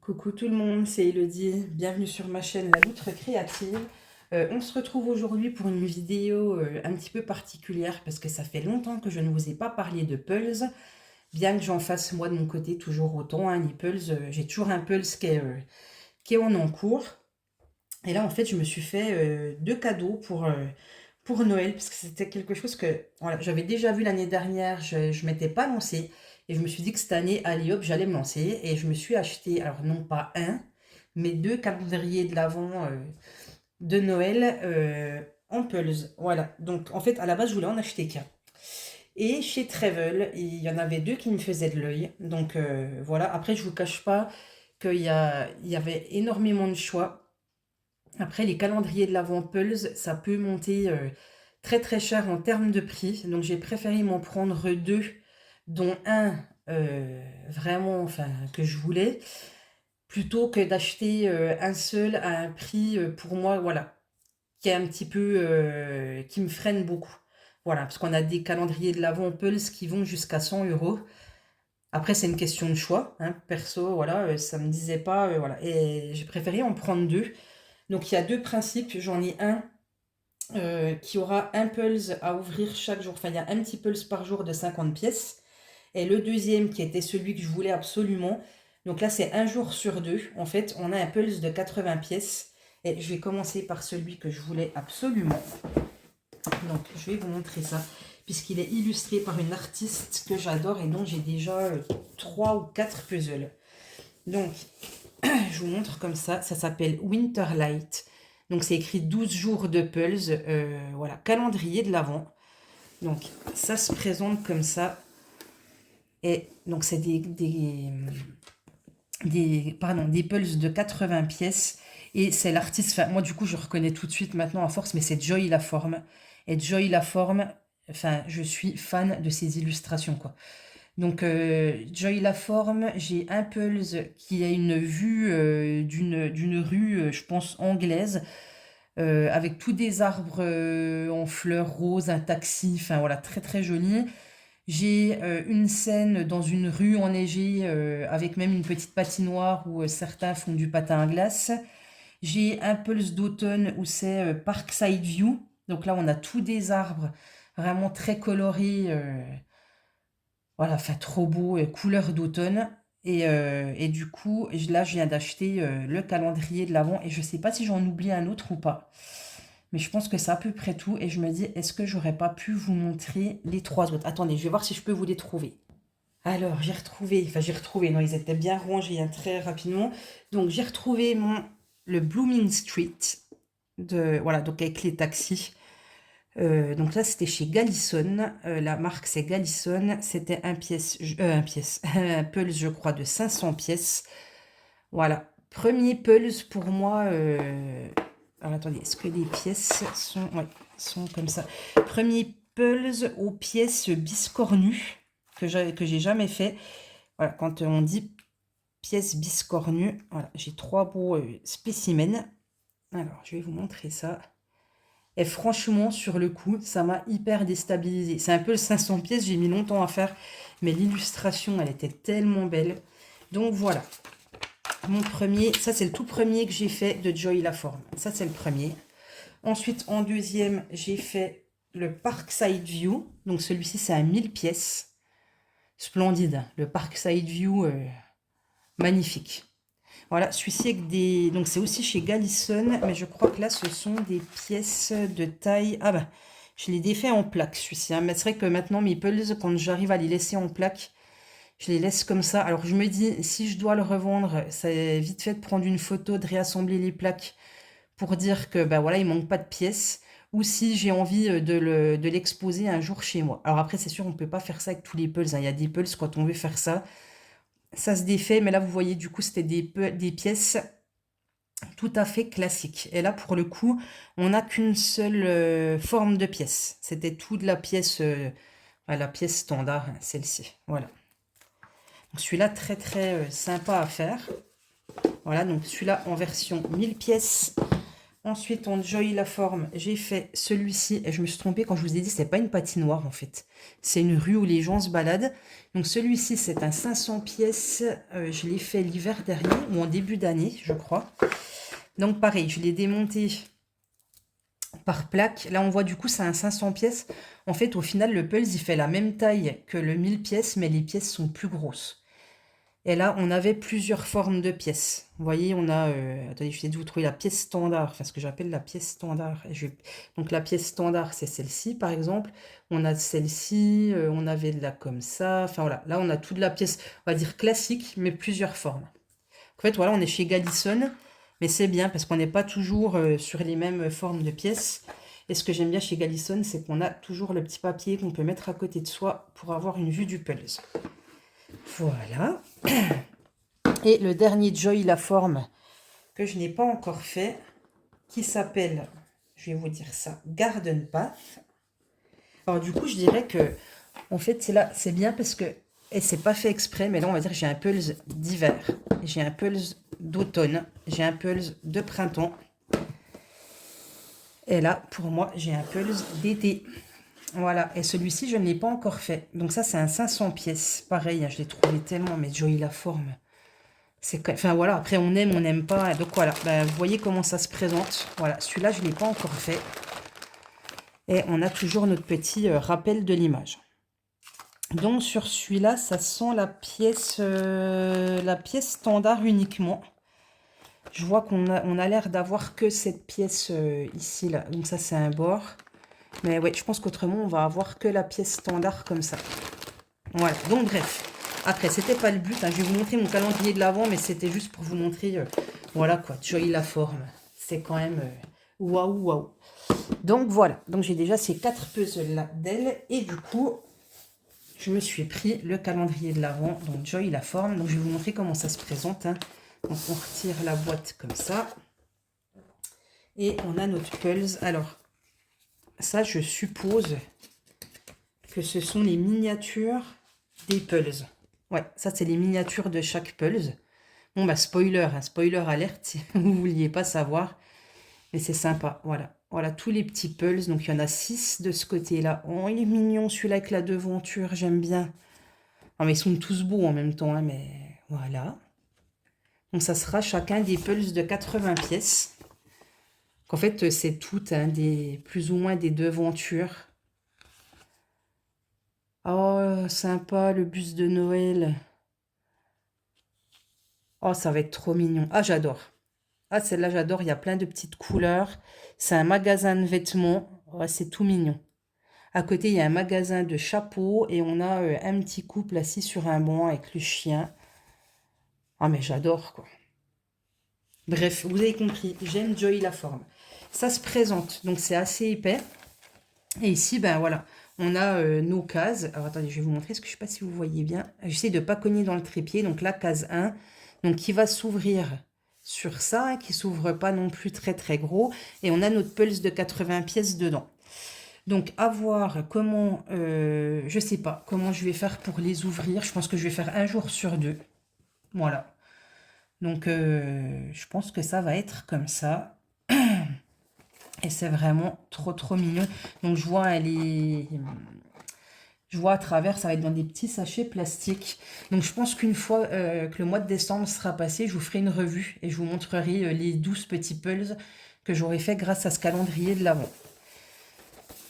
Coucou tout le monde, c'est Elodie, bienvenue sur ma chaîne La Loutre Créative. On se retrouve aujourd'hui pour une vidéo un petit peu particulière parce que ça fait longtemps que je ne vous ai pas parlé de pulse, bien que j'en fasse moi de mon côté toujours autant, hein, les pulse, j'ai toujours un pulse qui est en encours. Et là en fait je me suis fait deux cadeaux pour Noël parce que c'était quelque chose que voilà, j'avais déjà vu l'année dernière, je ne m'étais pas lancée. Et je me suis dit que cette année, allez hop, j'allais me lancer. Et je me suis acheté, alors non pas un, mais deux calendriers de l'Avent de Noël en Pulse. Voilà. Donc en fait, à la base, je voulais en acheter qu'un. Et chez Travel, il y en avait deux qui me faisaient de l'œil. Donc voilà. Après, je vous cache pas il y avait énormément de choix. Après, les calendriers de l'Avent Pulse, ça peut monter très très cher en termes de prix. Donc j'ai préféré m'en prendre deux, dont un vraiment, enfin, que je voulais, plutôt que d'acheter un seul à un prix pour moi, voilà, qui est un petit peu, qui me freine beaucoup. Voilà, parce qu'on a des calendriers de l'Avent Pulse qui vont jusqu'à 100 euros. Après, c'est une question de choix, hein. Perso, voilà, ça me disait pas, voilà. Et j'ai préféré en prendre deux. Donc il y a deux principes, j'en ai un qui aura un pulse à ouvrir chaque jour, enfin il y a un petit pulse par jour de 50 pièces, et le deuxième qui était celui que je voulais absolument, donc là c'est un jour sur deux, en fait on a un pulse de 80 pièces, et je vais commencer par celui que je voulais absolument, donc je vais vous montrer ça, puisqu'il est illustré par une artiste que j'adore et dont j'ai déjà 3 ou 4 puzzles. Donc je vous montre comme ça s'appelle Winterlight. Donc c'est écrit 12 jours de Pulse, voilà, calendrier de l'Avent. Donc ça se présente comme ça. Et donc c'est des Pulse de 80 pièces. Et c'est l'artiste, enfin moi du coup je reconnais tout de suite maintenant à force, mais c'est Joy Laforme. Et Joy Laforme, enfin je suis fan de ses illustrations quoi. Donc Joy Laforme, j'ai un Pulse qui a une vue d'une rue, je pense anglaise, avec tous des arbres en fleurs roses, un taxi, enfin voilà, très très joli. J'ai une scène dans une rue enneigée avec même une petite patinoire où certains font du patin à glace. J'ai un Pulse d'automne où c'est Parkside View. Donc là, on a tous des arbres vraiment très colorés. Voilà, enfin trop beau, couleur d'automne. Et du coup, là, je viens d'acheter le calendrier de l'Avent et je sais pas si j'en oublie un autre ou pas. Mais je pense que c'est à peu près tout. Et je me dis, est-ce que j'aurais pas pu vous montrer les trois autres? Attendez, je vais voir si je peux vous les trouver. Alors, j'ai retrouvé, non, ils étaient bien rangés hein, très rapidement. Donc, j'ai retrouvé le Blooming Street, voilà, donc avec les taxis. Donc là, c'était chez Galison. La marque, c'est Galison. C'était un Pulse, je crois, de 500 pièces. Voilà. Premier Pulse pour moi. Alors attendez, est-ce que les pièces sont, ouais, sont comme ça? Premier Pulse aux pièces biscornues que j'ai jamais fait. Voilà, quand on dit pièces biscornues, voilà, j'ai trois beaux spécimens. Alors, je vais vous montrer ça. Et franchement, sur le coup, ça m'a hyper déstabilisé. C'est un peu le 500 pièces, j'ai mis longtemps à faire, mais l'illustration, elle était tellement belle. Donc voilà, mon premier, ça c'est le tout premier que j'ai fait de Joy Laforme. Ça c'est le premier. Ensuite, en deuxième, j'ai fait le Parkside View. Donc celui-ci, c'est à 1000 pièces. Splendide, le Parkside View, magnifique. Voilà, celui-ci avec des... Donc c'est aussi chez Galison, mais je crois que là, ce sont des pièces de taille... Ah bah, je les défais en plaques, celui-ci. Hein. Mais c'est vrai que maintenant, mes pulls, quand j'arrive à les laisser en plaques, je les laisse comme ça. Alors je me dis, si je dois le revendre, c'est vite fait de prendre une photo, de réassembler les plaques pour dire que, bah voilà, il manque pas de pièces. Ou si j'ai envie de l'exposer un jour chez moi. Alors après, c'est sûr, on ne peut pas faire ça avec tous les pulls. Hein. Il y a des pulls, quand on veut faire ça, ça se défait. Mais là, vous voyez, du coup, c'était des pièces tout à fait classiques. Et là, pour le coup, on n'a qu'une seule forme de pièce. C'était tout de la pièce standard, hein, celle-ci. Voilà. Donc celui-là, très très sympa à faire. Voilà, donc celui-là en version 1000 pièces. Ensuite, en Joy la forme, j'ai fait celui-ci. Et je me suis trompée quand je vous ai dit, c'est pas une patinoire en fait. C'est une rue où les gens se baladent. Donc celui-ci, c'est un 500 pièces. Je l'ai fait l'hiver dernier, ou en début d'année, je crois. Donc pareil, je l'ai démonté par plaque. Là, on voit du coup, c'est un 500 pièces. En fait, au final, le Pulse, il fait la même taille que le 1000 pièces, mais les pièces sont plus grosses. Et là, on avait plusieurs formes de pièces. Vous voyez, on a... attendez, je vais de vous trouver la pièce standard. Enfin, ce que j'appelle la pièce standard. Donc, la pièce standard, c'est celle-ci, par exemple. On a celle-ci, on avait de la comme ça. Enfin, voilà. Là, on a toute la pièce, on va dire classique, mais plusieurs formes. En fait, voilà, on est chez Galison. Mais c'est bien, parce qu'on n'est pas toujours sur les mêmes formes de pièces. Et ce que j'aime bien chez Galison, c'est qu'on a toujours le petit papier qu'on peut mettre à côté de soi pour avoir une vue du Pulse. Voilà. Et le dernier Joy la forme que je n'ai pas encore fait, qui s'appelle, je vais vous dire ça, Garden Path. Alors du coup, je dirais que, en fait, c'est bien parce que, et c'est pas fait exprès, mais là, on va dire que j'ai un Pulse d'hiver, j'ai un Pulse d'automne, j'ai un Pulse de printemps. Et là, pour moi, j'ai un Pulse d'été. Voilà, et celui-ci, je ne l'ai pas encore fait. Donc ça, c'est un 500 pièces. Pareil, hein, je l'ai trouvé tellement, mais Joy la forme. Enfin voilà, après on n'aime pas. Donc voilà, ben, vous voyez comment ça se présente. Voilà, celui-là, je ne l'ai pas encore fait. Et on a toujours notre petit rappel de l'image. Donc sur celui-là, ça sent la pièce standard uniquement. Je vois qu'on a l'air d'avoir que cette pièce ici, là. Donc ça, c'est un bord. Mais ouais, je pense qu'autrement, on va avoir que la pièce standard comme ça. Voilà, donc bref. Après, c'était pas le but. Hein. Je vais vous montrer mon calendrier de l'Avent, mais c'était juste pour vous montrer, voilà quoi, Joy la forme. C'est quand même waouh, waouh. Donc voilà, donc j'ai déjà ces 4 puzzles-là d'elle. Et du coup, je me suis pris le calendrier de l'Avent, donc Joy la forme. Donc je vais vous montrer comment ça se présente. Hein. Donc on retire la boîte comme ça. Et on a notre pulse. Alors, ça, je suppose que ce sont les miniatures des pulses. Ouais, ça, c'est les miniatures de chaque pulse. Bon, bah, spoiler, hein, spoiler alerte, si vous ne vouliez pas savoir. Mais c'est sympa, voilà. Voilà, tous les petits pulses. Donc, il y en a 6 de ce côté-là. Oh, il est mignon, celui-là avec la devanture, j'aime bien. Non, mais ils sont tous beaux en même temps, hein, mais voilà. Donc, ça sera chacun des pulses de 80 pièces. En fait, c'est toutes, hein, plus ou moins des devantures. Oh, sympa, le bus de Noël. Oh, ça va être trop mignon. Ah, j'adore. Ah, celle-là, j'adore. Il y a plein de petites couleurs. C'est un magasin de vêtements. Ouais, c'est tout mignon. À côté, il y a un magasin de chapeaux. Et on a un petit couple assis sur un banc avec le chien. Ah, mais j'adore, quoi. Bref, vous avez compris. J'aime Joy la forme. Ça se présente. Donc, c'est assez épais. Et ici, ben voilà. On a nos cases. Alors, attendez, je vais vous montrer. Parce que je ne sais pas si vous voyez bien. J'essaie de ne pas cogner dans le trépied. Donc, la case 1. Donc, qui va s'ouvrir sur ça, hein, qui s'ouvre pas non plus très très gros. Et on a notre pulse de 80 pièces dedans. Donc, à voir comment, je sais pas, comment je vais faire pour les ouvrir. Je pense que je vais faire un jour sur 2. Voilà. Donc, je pense que ça va être comme ça. Et c'est vraiment trop trop mignon. Donc, je vois, je vois à travers, ça va être dans des petits sachets plastiques. Donc je pense qu'une fois que le mois de décembre sera passé, je vous ferai une revue et je vous montrerai les 12 petits pulls que j'aurai fait grâce à ce calendrier de l'Avent.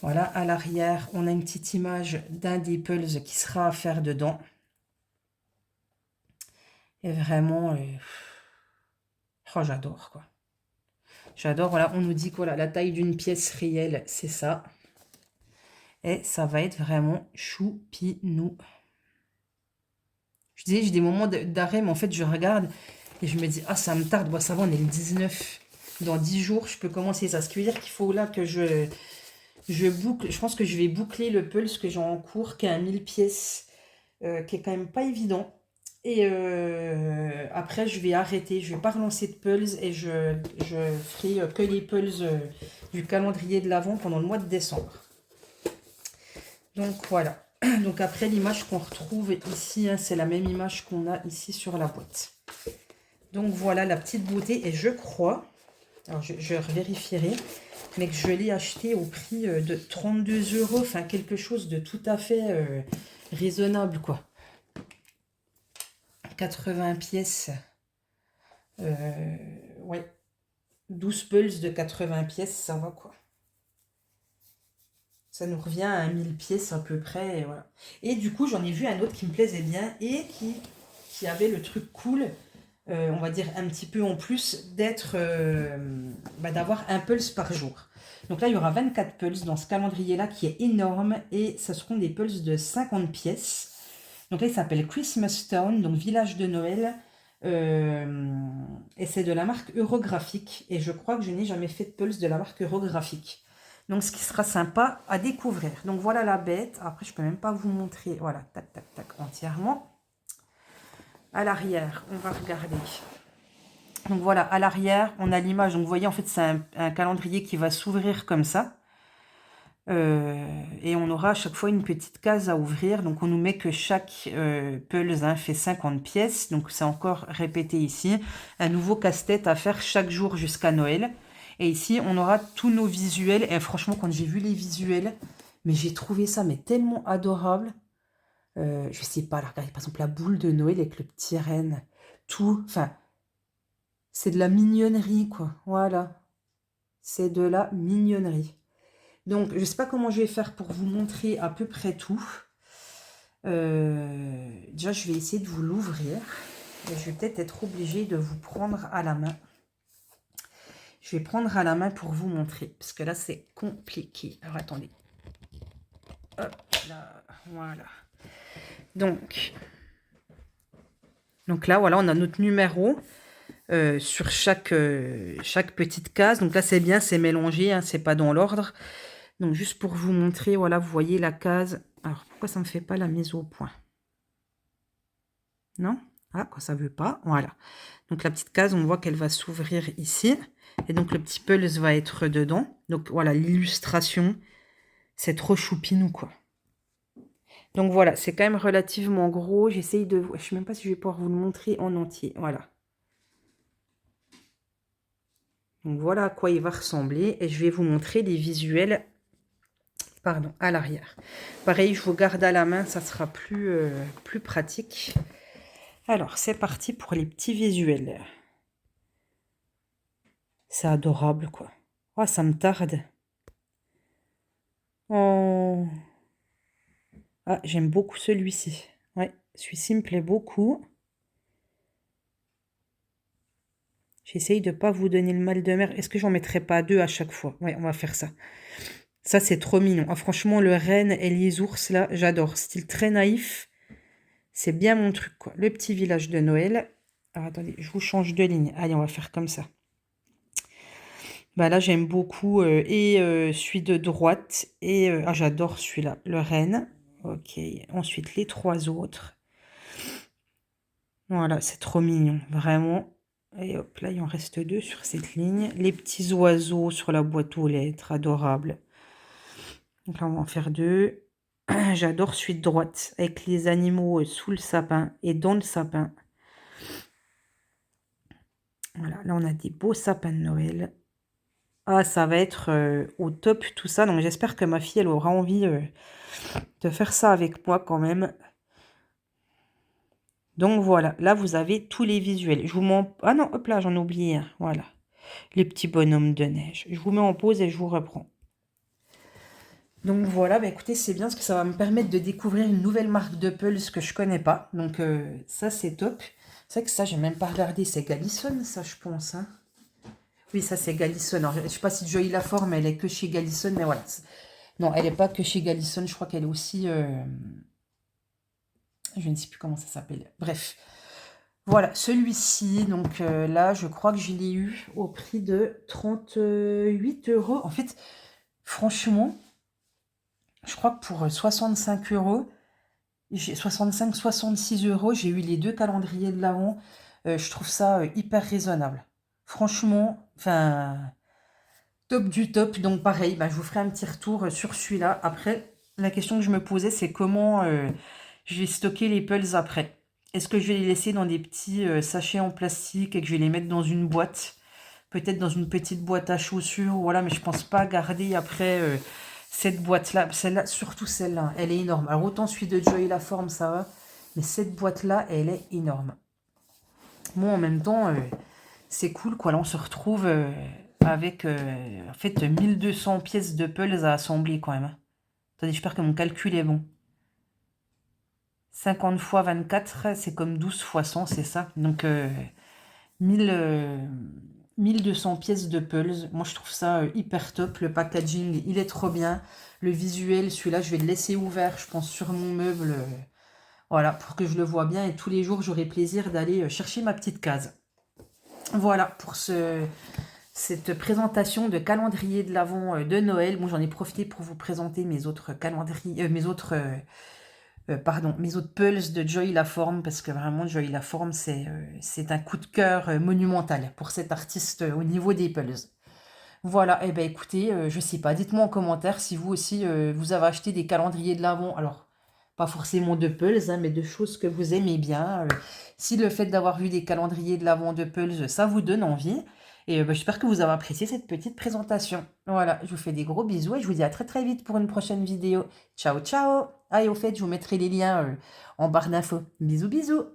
Voilà, à l'arrière, on a une petite image d'un des pulls qui sera à faire dedans. Et vraiment, oh, j'adore quoi. J'adore, voilà, on nous dit que voilà, la taille d'une pièce réelle, c'est ça. Et ça va être vraiment choupinou. Je disais, j'ai des moments d'arrêt, mais en fait, je regarde et je me dis, ah, ça me tarde. Bon, ça va, on est le 19. Dans 10 jours, je peux commencer ça. Ce qui veut dire qu'il faut là que je boucle. Je pense que je vais boucler le pulse que j'ai en cours, qui est un 1000 pièces, qui est quand même pas évident. Et après, je vais arrêter. Je vais pas relancer de pulse et je ferai que les pulses du calendrier de l'Avent pendant le mois de décembre. Donc, voilà. Donc après, l'image qu'on retrouve ici, hein, c'est la même image qu'on a ici sur la boîte. Donc voilà la petite beauté. Et je crois Alors, je vérifierai, mais que je l'ai acheté au prix de 32 euros. Enfin, quelque chose de tout à fait raisonnable, quoi. 80 pièces. Ouais. 12 pulses de 80 pièces, ça va, quoi. Ça nous revient à 1000 pièces à peu près, et voilà. Et du coup, j'en ai vu un autre qui me plaisait bien et qui avait le truc cool, on va dire un petit peu en plus, d'avoir un pulse par jour. Donc là, il y aura 24 pulses dans ce calendrier-là qui est énorme et ce seront des pulses de 50 pièces. Donc là, il s'appelle Christmas Town, donc village de Noël. Et c'est de la marque Eurographique. Et je crois que je n'ai jamais fait de pulse de la marque Eurographique. Donc, ce qui sera sympa à découvrir. Donc, voilà la bête. Après, je ne peux même pas vous montrer. Voilà, tac, tac, tac, entièrement. À l'arrière, on va regarder. Donc, voilà, à l'arrière, on a l'image. Donc, vous voyez, en fait, c'est un calendrier qui va s'ouvrir comme ça. Et on aura à chaque fois une petite case à ouvrir. Donc, on nous met que chaque pulse fait 50 pièces. Donc, c'est encore répété ici. Un nouveau casse-tête à faire chaque jour jusqu'à Noël. Et ici, on aura tous nos visuels. Et franchement, quand j'ai vu les visuels, mais j'ai trouvé ça mais tellement adorable. Je sais pas, là, regardez, par exemple, la boule de Noël avec le petit renne. Tout, enfin, c'est de la mignonnerie, quoi. Voilà. C'est de la mignonnerie. Donc, je ne sais pas comment je vais faire pour vous montrer à peu près tout. Déjà, je vais essayer de vous l'ouvrir. Et je vais peut-être être obligée de vous prendre à la main. Je vais prendre à la main pour vous montrer. Parce que là, c'est compliqué. Alors, attendez. Hop là, voilà. Donc là, voilà, on a notre numéro sur chaque petite case. Donc là, c'est bien, c'est mélangé, hein, c'est pas dans l'ordre. Donc, juste pour vous montrer, voilà, vous voyez la case. Alors, pourquoi ça ne me fait pas la mise au point? Non? Ah, quand ça ne veut pas, voilà. Donc, la petite case, on voit qu'elle va s'ouvrir ici. Et donc, le petit pulse va être dedans. Donc, voilà, l'illustration, c'est trop choupinou, quoi. Donc, voilà, c'est quand même relativement gros. J'essaye de... Je ne sais même pas si je vais pouvoir vous le montrer en entier. Voilà. Donc, voilà à quoi il va ressembler. Et je vais vous montrer les visuels à l'arrière. Pareil, je vous garde à la main, ça sera plus pratique. Alors, c'est parti pour les petits visuels. C'est adorable, quoi. Oh, ça me tarde. Oh. Ah, j'aime beaucoup celui-ci. Ouais, celui-ci me plaît beaucoup. J'essaye de ne pas vous donner le mal de mer. Est-ce que j'en mettrai pas deux à chaque fois? Ouais, on va faire ça. Ça, c'est trop mignon. Ah, franchement, le renne et les ours, là, j'adore. Style très naïf. C'est bien mon truc, quoi. Le petit village de Noël. Alors, attendez, je vous change de ligne. Allez, on va faire comme ça. Bah là, j'aime beaucoup celui de droite. Et j'adore celui-là, le renne. Ok, ensuite les trois autres. Voilà, c'est trop mignon, vraiment. Et hop, là, il en reste deux sur cette ligne. Les petits oiseaux sur la boîte aux lettres, adorable. Donc là, on va en faire deux. J'adore celui de droite, avec les animaux sous le sapin et dans le sapin. Voilà, là, on a des beaux sapins de Noël. Ah, ça va être au top tout ça. Donc, j'espère que ma fille, elle aura envie de faire ça avec moi quand même. Donc, voilà. Là, vous avez tous les visuels. Je vous mets en... Ah non, hop là, j'en ai oublié un. Voilà. Les petits bonhommes de neige. Je vous mets en pause et je vous reprends. Donc, voilà. Bah, écoutez, c'est bien parce que ça va me permettre de découvrir une nouvelle marque de pulse que je connais pas. Donc, ça, c'est top. C'est vrai que ça, j'ai même pas regardé. C'est Galison, ça, je pense, hein. Oui, ça c'est Galison. Alors, je ne sais pas si Joey Laforme, elle est que chez Galison, mais voilà. Non, elle n'est pas que chez Galison. Je crois qu'elle est aussi... je ne sais plus comment ça s'appelle. Bref. Voilà, celui-ci. Donc là, je crois que je l'ai eu au prix de 38 euros. En fait, franchement, je crois que pour 65 euros, 65-66 euros, j'ai eu les deux calendriers de l'Avent. Je trouve ça hyper raisonnable. Franchement, enfin... Top du top. Donc pareil, bah, je vous ferai un petit retour sur celui-là. Après, la question que je me posais, c'est comment je vais stocker les pulls après. Est-ce que je vais les laisser dans des petits sachets en plastique et que je vais les mettre dans une boîte peut-être dans une petite boîte à chaussures, voilà, mais je pense pas garder après cette boîte-là. Celle-là, surtout celle-là, elle est énorme. Alors autant celui de Joy La Forme, ça va, mais cette boîte-là, elle est énorme. Bon, en même temps, c'est cool, quoi. Là, on se retrouve avec, en fait, 1200 pièces de pulse à assembler, quand même, hein. Attendez, j'espère que mon calcul est bon. 50 fois 24, c'est comme 12 fois 100, c'est ça. Donc, 1200 pièces de pulse. Moi, je trouve ça hyper top. Le packaging, il est trop bien. Le visuel, celui-là, je vais le laisser ouvert, je pense, sur mon meuble. Voilà, pour que je le vois bien. Et tous les jours, j'aurai plaisir d'aller chercher ma petite case. Voilà, pour cette présentation de calendrier de l'Avent de Noël. Bon, j'en ai profité pour vous présenter mes autres calendriers, mes autres pulse de Joy La Forme, parce que vraiment, Joy La Forme, c'est un coup de cœur monumental pour cet artiste au niveau des pulse. Voilà, et ben écoutez, je sais pas, dites-moi en commentaire si vous aussi, vous avez acheté des calendriers de l'Avent, alors, pas forcément de pulse, hein, mais de choses que vous aimez bien. Si le fait d'avoir vu des calendriers de l'Avent de pulse, ça vous donne envie. Et ben, j'espère que vous avez apprécié cette petite présentation. Voilà, je vous fais des gros bisous et je vous dis à très très vite pour une prochaine vidéo. Ciao, ciao! Ah, et au fait, je vous mettrai les liens en barre d'infos. Bisous, bisous!